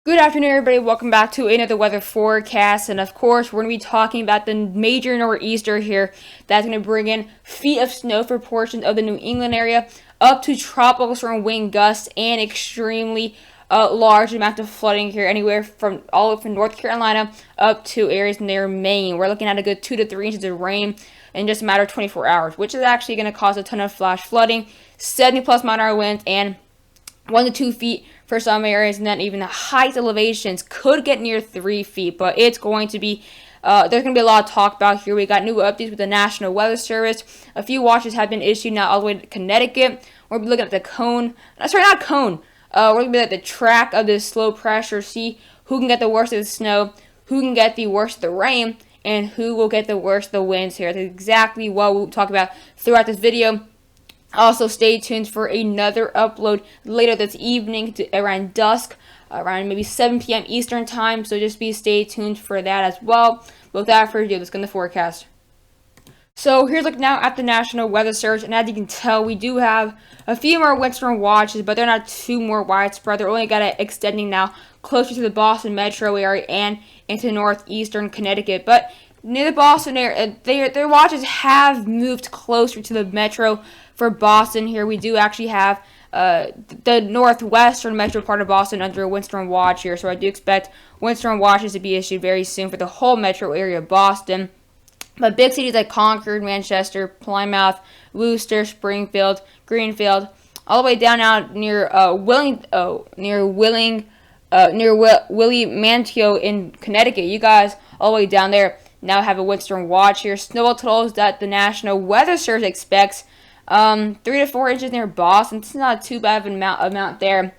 Good afternoon, everybody. Welcome back to another weather forecast. And of course, we're going to be talking about the major nor'easter here that's going to bring in feet of snow for portions of the New England area, up to tropical storm wind gusts and extremely large amount of flooding here, anywhere from all over from North Carolina up to areas near Maine. We're looking at a good 2 to 3 inches of rain in just a matter of 24 hours, which is actually going to cause a ton of flash flooding, 70+ mph winds, and 1 to 2 feet for some areas, and then even the highest elevations could get near 3 feet. But it's going to be there's going to be a lot of talk about here. We got new updates with the National Weather Service. A few watches have been issued now all the way to Connecticut. We'll be looking at the cone. Sorry, not cone. We're going to be at the track of this low pressure, see who can get the worst of the snow, who can get the worst of the rain, and who will get the worst of the winds here. That's exactly what we'll talk about throughout this video. Also, stay tuned for another upload later this evening around dusk, around maybe 7 p.m. Eastern time. So just stay tuned for that as well. But without further ado, let's get in the forecast. So here's looking now at the National Weather Service, and as you can tell, we do have a few more windstorm watches, but they're not too more widespread. They're only got it extending now closer to the Boston metro area and into northeastern Connecticut. But near the Boston area, their watches have moved closer to the metro. For Boston here, we do actually have the northwestern metro part of Boston under a windstorm watch here. So I do expect windstorm watches to be issued very soon for the whole metro area of Boston. But big cities like Concord, Manchester, Plymouth, Worcester, Springfield, Greenfield, all the way down now near Willie Manteo in Connecticut. You guys all the way down there now have a windstorm watch here. Snowfall totals that the National Weather Service expects 3 to 4 inches near Boston. It's not too bad of an amount there.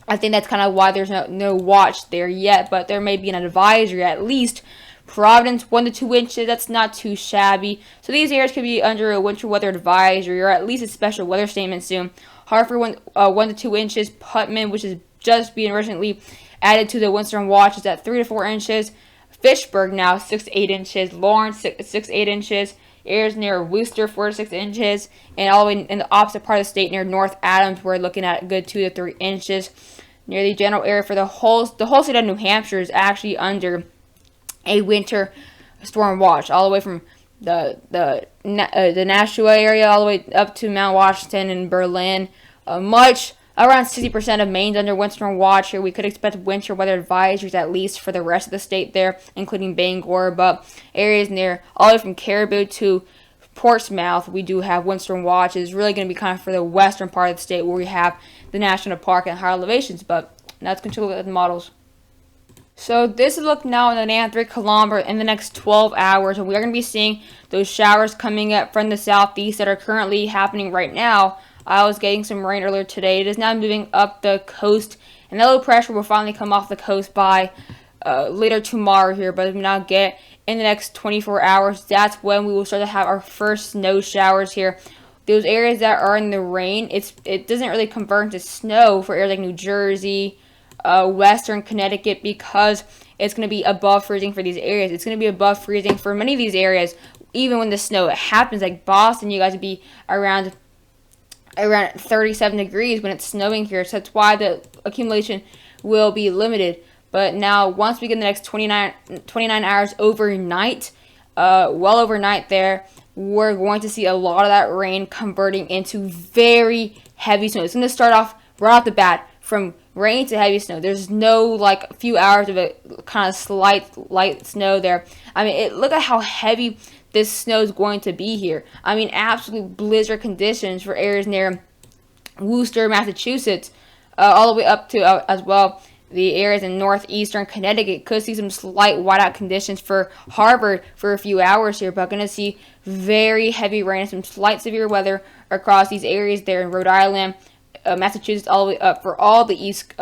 I think that's kind of why there's no watch there yet, but there may be an advisory at least. Providence, 1 to 2 inches. That's not too shabby. So these areas could be under a winter weather advisory or at least a special weather statement soon. Hartford, 1 to 2 inches. Putnam, which is just being recently added to the windstorm watch, is at 3 to 4 inches. Fitchburg now 6 to 8 inches. Lawrence 6 to 8 inches. Areas near Worcester 4 to 6 inches, and all the way in the opposite part of the state near North Adams, we're looking at a good 2 to 3 inches. Near the general area for the whole state of New Hampshire is actually under a winter storm watch, all the way from the Nashua area all the way up to Mount Washington and Berlin. Around 60% of Maine's under windstorm watch here. We could expect winter weather advisories at least for the rest of the state there, including Bangor. But areas near all the way from Caribou to Portsmouth, we do have windstorm watches. Really going to be kind of for the western part of the state where we have the national park and higher elevations. But let's continue with the models. So this is a look now in the Nantucket kilometer in the next 12 hours, and we are going to be seeing those showers coming up from the southeast that are currently happening right now. I was getting some rain earlier today. It is now moving up the coast, and that low pressure will finally come off the coast by later tomorrow here. But if we now get in the next 24 hours, that's when we will start to have our first snow showers here. Those areas that are in the rain, it doesn't really convert into snow for areas like New Jersey, western Connecticut, because it's going to be above freezing for these areas. It's going to be above freezing for many of these areas, even when the snow happens. Like Boston, you guys would be around 37 degrees when it's snowing here, so that's why the accumulation will be limited. But now, once we get the next 29 hours overnight, well overnight there, we're going to see a lot of that rain converting into very heavy snow. It's going to start off right off the bat from rain to heavy snow. There's no like a few hours of a kind of slight light snow there. I mean, look at how heavy this snow is going to be here. I mean, absolute blizzard conditions for areas near Worcester, Massachusetts, all the way up to as well the areas in northeastern Connecticut. Could see some slight whiteout conditions for Harvard for a few hours here, but going to see very heavy rain and some slight severe weather across these areas there in Rhode Island, Massachusetts, all the way up for all the east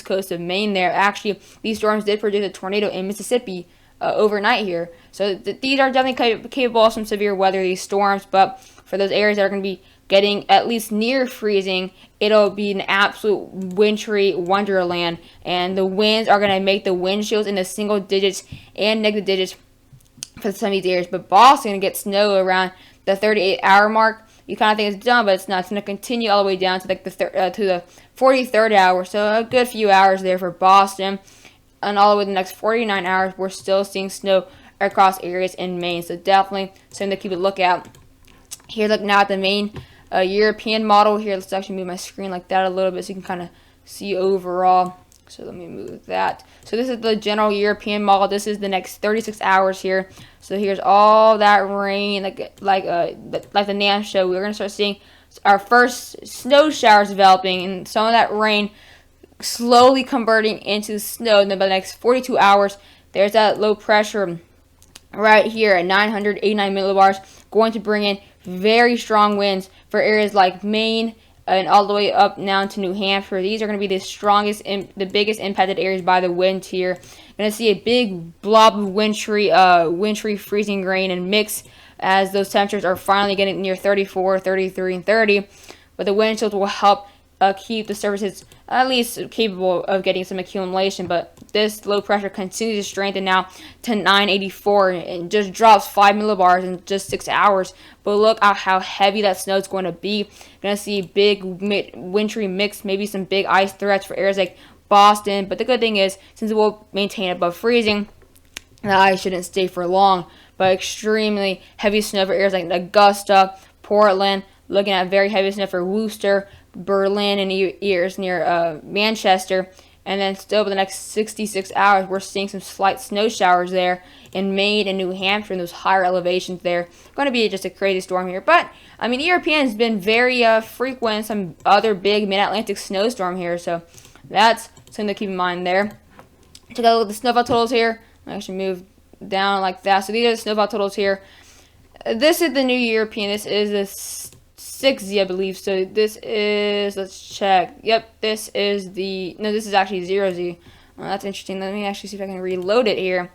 coast of Maine there. Actually, these storms did produce a tornado in Mississippi overnight here. So these are definitely capable of some severe weather, these storms, but for those areas that are going to be getting at least near freezing, it'll be an absolute wintry wonderland, and the winds are going to make the wind chills in the single digits and negative digits for some of these areas. But Boston going to get snow around the 38-hour mark. you kind of think it's done, but it's not. It's going to continue all the way down to like to the 43rd hour, so a good few hours there for Boston. And all the way the next 49 hours, we're still seeing snow across areas in Maine, so definitely something to keep a look at. Here, look now at the main European model. Here, let's actually move my screen like that a little bit so you can kind of see overall. So let me move that. So this is the general European model. This is the next 36 hours here. So here's all that rain, like the NAM show. We're gonna start seeing our first snow showers developing, and some of that rain slowly converting into snow. And then by the next 42 hours, there's that low pressure right here at 989 millibars, going to bring in very strong winds for areas like Maine and all the way up now to New Hampshire. These are going to be the strongest, the biggest impacted areas by the wind here. Going to see a big blob of wintry freezing rain and mix as those temperatures are finally getting near 34, 33, and 30. But the wind chills will help keep the surfaces at least capable of getting some accumulation. But this low pressure continues to strengthen now to 984 and just drops 5 millibars in just 6 hours. But look at how heavy that snow is going to be. Going to see big wintry mix, maybe some big ice threats for areas like Boston. But the good thing is, since it will maintain above freezing, the ice shouldn't stay for long. But extremely heavy snow for areas like Augusta, Portland. Looking at very heavy snow for Worcester, Berlin, and areas near Manchester. And then still for the next 66 hours, we're seeing some slight snow showers there in Maine and New Hampshire and those higher elevations there. Going to be just a crazy storm here. But, I mean, the European has been very frequent, some other big mid-Atlantic snowstorm here. So that's something to keep in mind there. Check out the snowfall totals here. I actually move down like that. So these are the snowfall totals here. This is the new European. This is the 6Z, I believe. So this is, let's check. Yep, this is the, no, this is actually 0Z. That's interesting. Let me actually see if I can reload it here.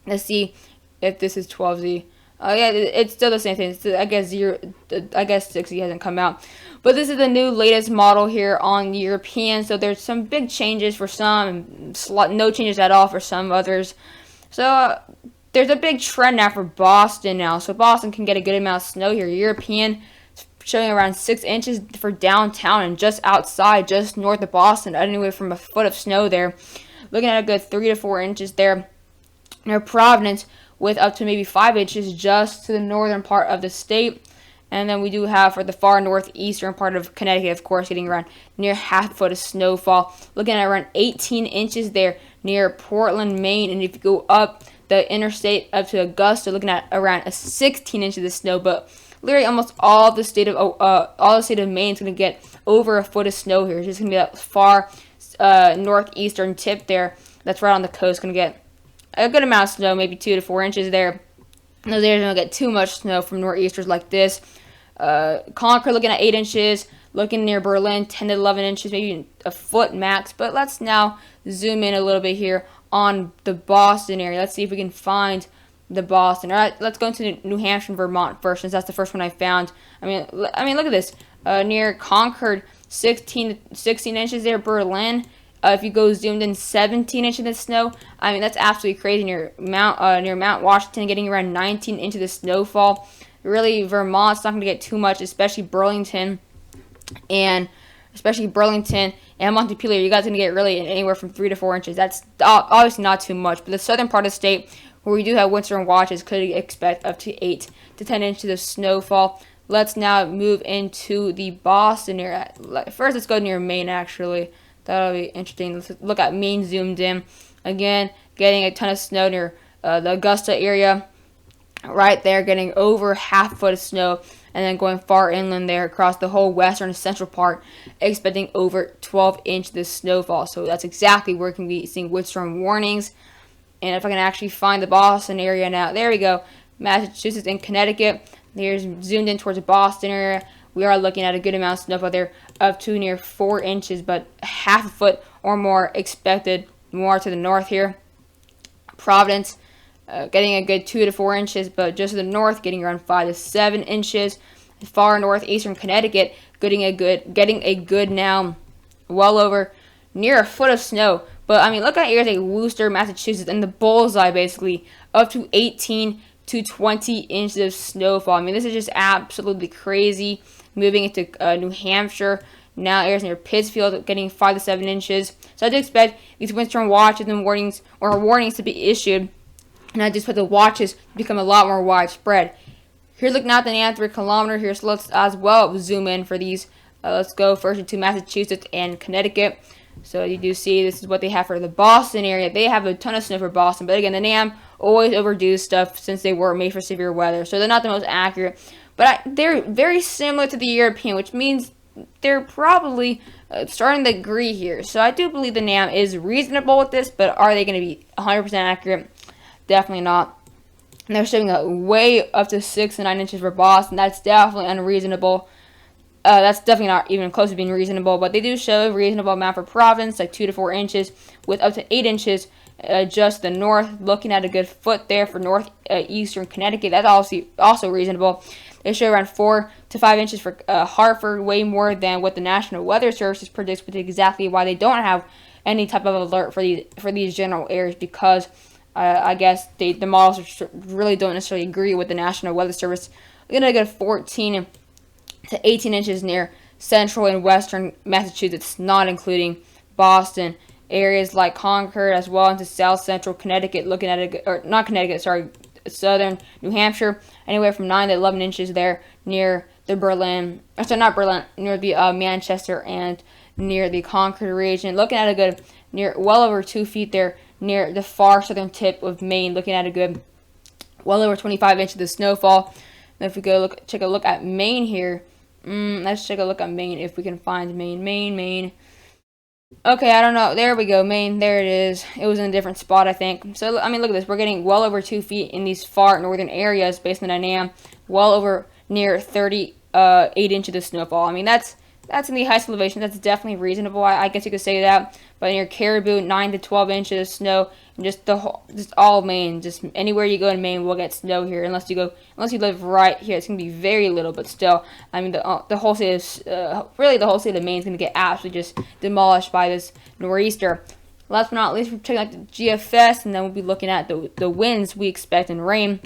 Let's see if this is 12Z. Yeah, it's still the same thing. It's, I guess 6Z hasn't come out. But this is the new latest model here on the European. So there's some big changes for some, and no changes at all for some others. So there's a big trend now for Boston now. So Boston can get a good amount of snow here. European showing around 6 inches for downtown and just outside, just north of Boston, anywhere from a foot of snow there. Looking at a good 3 to 4 inches there near Providence, with up to maybe 5 inches just to the northern part of the state. And then we do have for the far northeastern part of Connecticut, of course, getting around near half a foot of snowfall. Looking at around 18 inches there near Portland, Maine. And if you go up the interstate up to Augusta, looking at around 16 inches of snow. But literally almost all the state of Maine is going to get over a foot of snow here. It's just going to be that far northeastern tip there. That's right on the coast. Going to get a good amount of snow, maybe 2 to 4 inches there. Those areas don't get too much snow from nor'easters like this. Concord looking at 8 inches. Looking near Berlin, 10 to 11 inches, maybe a foot max. But let's now zoom in a little bit here on the Boston area. Let's see if we can find the Boston. All right, let's go into New Hampshire and Vermont first, since that's the first one I found. I mean, look at this. Near Concord, 16 inches there. Berlin, if you go zoomed in, 17 inches of snow. I mean, that's absolutely crazy. Near Mount Washington, getting around 19 inches of snowfall. Really, Vermont's not going to get too much, especially Burlington and Montpelier. You guys are going to get really anywhere from 3 to 4 inches. That's obviously not too much. But the southern part of the state, where we do have winter watches, could expect up to 8 to 10 inches of snowfall. Let's now move into the Boston area. First, let's go near Maine, actually. That'll be interesting. Let's look at Maine zoomed in. Again, getting a ton of snow near the Augusta area. Right there, getting over half a foot of snow. And then going far inland there across the whole western and central part, expecting over 12 inches of snowfall. So that's exactly where we can be seeing windstorm warnings. And if I can actually find the Boston area now, there we go. Massachusetts and Connecticut. There's zoomed in towards the Boston area. We are looking at a good amount of snowfall there, up to near 4 inches, but half a foot or more expected more to the north here. Providence, getting a good 2 to 4 inches, but just to the north, getting around 5 to 7 inches. Far northeastern Connecticut, getting a good now, well over near a foot of snow. But I mean, look at areas like Worcester, Massachusetts, and the bullseye basically, up to 18 to 20 inches of snowfall. I mean, this is just absolutely crazy. Moving into New Hampshire, now areas near Pittsfield getting 5 to 7 inches. So I do expect these windstorm watches and warnings to be issued, and I just expect the watches to become a lot more widespread. Here's looking at the NAM 3 kilometer here, so let's as well zoom in for these. Let's go first into Massachusetts and Connecticut. So you do see this is what they have for the Boston area. They have a ton of snow for Boston, but again, the NAM always overdoes stuff since they were made for severe weather, so they're not the most accurate. But they're very similar to the European, which means they're probably starting to agree here. So I do believe the NAM is reasonable with this, but are they going to be 100% accurate? Definitely not. And they're showing a way up to 6 to 9 inches for Boston. That's definitely unreasonable. That's definitely not even close to being reasonable, but they do show a reasonable amount for Providence, like 2 to 4 inches, with up to 8 inches just the north. Looking at a good foot there for northeastern Connecticut. That's also reasonable. They show around 4 to 5 inches for Hartford, way more than what the National Weather Service predicts, which is exactly why they don't have any type of alert for these general areas, because I guess the models really don't necessarily agree with the National Weather Service. We're going to get 14 to 18 inches near central and western Massachusetts, not including Boston. Areas like Concord as well into south central Connecticut, looking at it, or not Connecticut, sorry, southern New Hampshire, anywhere from 9 to 11 inches there near the Berlin, sorry, not Berlin, near the Manchester and near the Concord region. Looking at a good near well over 2 feet there near the far southern tip of Maine. Looking at a good well over 25 inches of snowfall. And if we go take a look at Maine here. Let's take a look at Maine if we can find Maine. Okay, I don't know. There we go, Maine. There it is. It was in a different spot, I think. So, I mean, look at this. We're getting well over 2 feet in these far northern areas based on the NAM. Well over near 38 inches of snowfall. I mean, that's in the highest elevation. That's definitely reasonable. I guess you could say that. But near Caribou, 9 to 12 inches of snow. And just all of Maine. Just anywhere you go in Maine will get snow here. Unless you live right here, it's gonna be very little. But still, I mean, the whole state is really the whole state of Maine is gonna get absolutely just demolished by this nor'easter. Last but not least, we're checking out the GFS, and then we'll be looking at the winds we expect and rain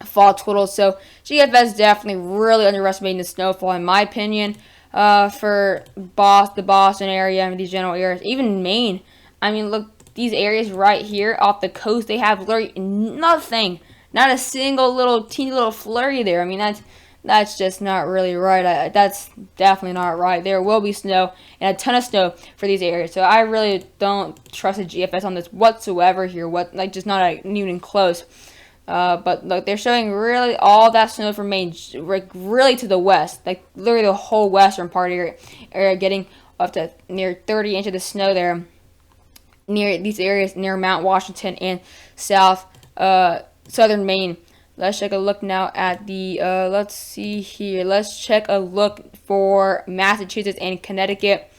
fall totals. So GFS definitely really underestimating the snowfall, in my opinion. For the Boston area and these general areas, even Maine. I mean, look, these areas right here off the coast, they have literally nothing, not a single teeny little flurry there. I mean, that's just not really right. That's definitely not right. There will be snow and a ton of snow for these areas. So I really don't trust the GFS on this whatsoever here. Just not even close. But look, they're showing really all that snow from Maine, really to the west, like literally the whole western part area getting up to near 30 inches of snow there, near these areas near Mount Washington and southern Maine. Let's take a look now at the, let's see here. Let's check a look for Massachusetts and Connecticut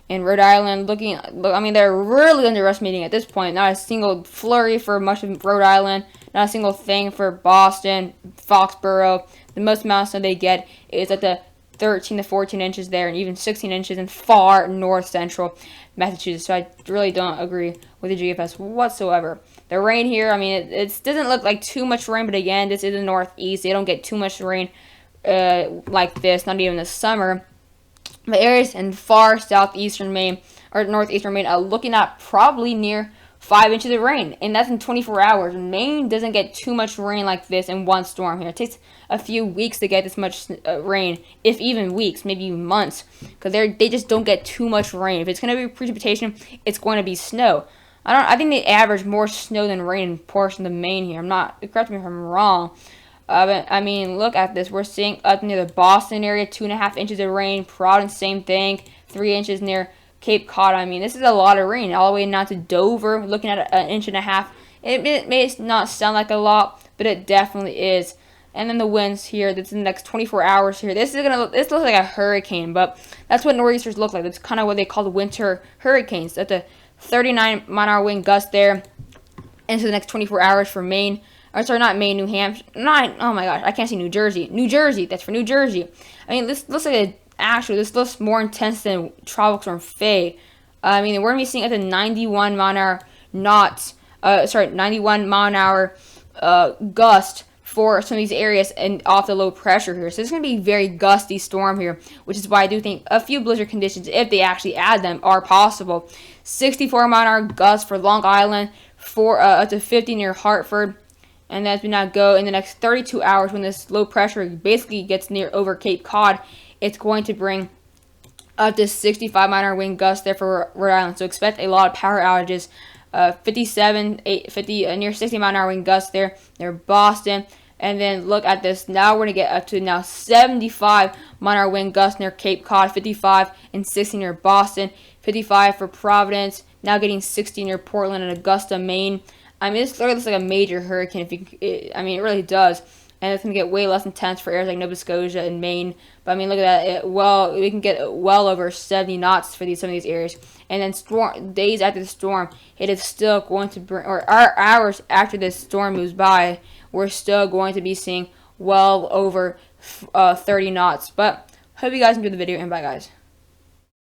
and Rhode Island. I mean, they're really underestimating at this point. Not a single flurry for much of Rhode Island. Not a single thing for Boston, Foxborough. The most amount of snow they get is at the 13 to 14 inches there, and even 16 inches in far north central Massachusetts. So I really don't agree with the GFS whatsoever. The rain here, I mean, it doesn't look like too much rain, but again, this is the northeast. They don't get too much rain like this, not even in the summer. But areas in far southeastern Maine or northeastern Maine are looking at probably near 5 inches of rain, and that's in 24 hours. Maine doesn't get too much rain like this in one storm here. It takes a few weeks to get this much rain, if even weeks, maybe even months, because they just don't get too much rain. If it's going to be precipitation, it's going to be snow. I think they average more snow than rain in portions of Maine here. Correct me if I'm wrong. But, I mean, look at this. We're seeing up near the Boston area, 2.5 inches of rain. Providence, same thing, 3 inches near Cape Cod. I mean, this is a lot of rain. All the way down to Dover, looking at 1.5 inches. It may not sound like a lot, but it definitely is. And then the winds here, that's in the next 24 hours here. This looks like a hurricane, but that's what nor'easters look like. That's kind of what they call the winter hurricanes. That's a 39-mile-an-hour wind gust there into the next 24 hours for Maine. Or sorry, not Maine, New Hampshire. Oh my gosh, I can't see New Jersey. New Jersey, that's for New Jersey. I mean, this looks like this looks more intense than Tropical Storm Faye. I mean, we're going to be seeing at the 91-mile-an-hour 91-mile-an-hour gust for some of these areas and off the low pressure here. So it's going to be a very gusty storm here, which is why I do think a few blizzard conditions, if they actually add them, are possible. 64-mile-an-hour gusts for Long Island, up to 50 near Hartford. And as we now go in the next 32 hours, when this low pressure basically gets near over Cape Cod, it's going to bring up to 65-mile-an-hour wind gusts there for Rhode Island. So expect a lot of power outages. 50 near 60-mile-an-hour wind gusts there near Boston. And then look at this. Now we're going to get up to now 75-mile-an-hour wind gusts near Cape Cod, 55 and 60 near Boston, 55 for Providence. Now getting 60 near Portland and Augusta, Maine. I mean, this literally looks like a major hurricane. It really does. And it's going to get way less intense for areas like Nova Scotia and Maine. But I mean, look at that. We can get well over 70 knots for some of these areas. And then days after the storm, it is still going to bring, or hours after this storm moves by, we're still going to be seeing well over 30 knots. But hope you guys enjoyed the video, and bye, guys.